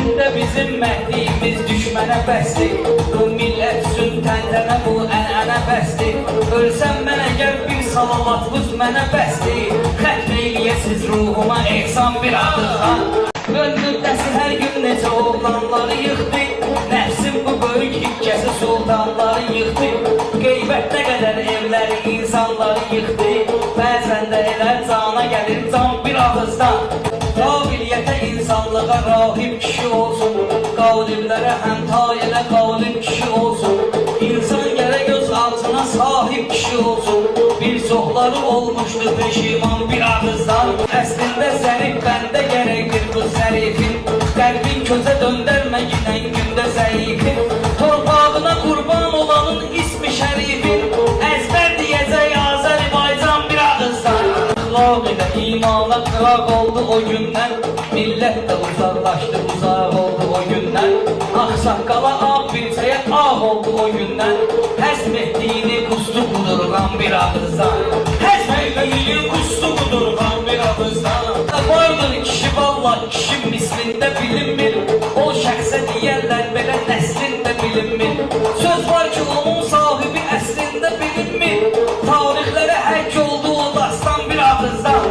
Günde bizim Məhdimiz düşmənə bəsdir. Bu millət üçün təntənə, bu ənənə bəsdir. Ölsəm mən əgər bir salavatınız mənə bəsdir. Xətr eyləyəsiz ruhuma ehsan bir adırdan. Öldürdəsi hər gün necə oğlanları yıxdı. Nəfsim bu böyük hikkəsi sultanları yıxdı. Qeybətdə qədər evləri, insanları yıxdı. Bəzən də elə cana gəlir can bir ağızdan. Qabiliyyətə, insanlığa rahib kişi olsun. Qavlimlərə həmta elə qalib kişi olsun. İnsan gərək göz altına sahib kişi olsun. Bir çoxları olmuşdu peşiman bir ağızdan. Əslində zərif bəndə gərəkdir bu zərifin. Qəlbin közə döndərməyinən gündə zəifin. Torpağına qurban olanın ismi şərifin. Əzbər deyəcək Azərbaycan bir ağızdan. Əxlaq ilə imana qıraq oldu o gündən. Millət də uzaqlaşdı, uzaq oldu o gündən. Ağsaqqala ağ bilsəyə ağ oldu o gündən. Həzm etdiyini qustu qudurğan bir ağızdan. Həzm etdiyini qustu qudurğan bir ağızdan. Vardır kişi valla kişi mislində bilinmir. O şəxsə deyərlər belə nəslində bilinmir. Söz var ki onun sahibi əslində bilinmir. Tarixlərə həkk oldu o dastan bir ağızdan.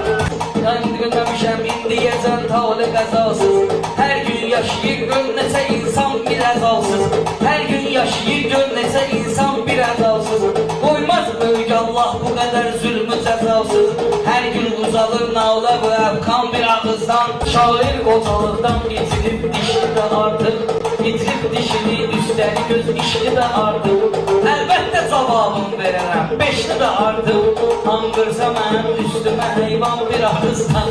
Mən görməmişəm indiyəcən tali qəzasız. Hər gün yaşayır gör neçə insan bir əzalsız. Hər gün yaşayır gör neçə insan bir əzalsız. Qoymaz böyük Allah bu qədər zülmü cəzasız. Hər gün uzalır nağla bu əfqan bir ağızdan. Şair qocalıqdan itirib dişli də artıq. İtirib dişini üstəlik öz işli də artıq. Əlbəttə cavabını verərəm, beşli də artıq. Anqırsa mənim üstümə heyvan bir ağızdan.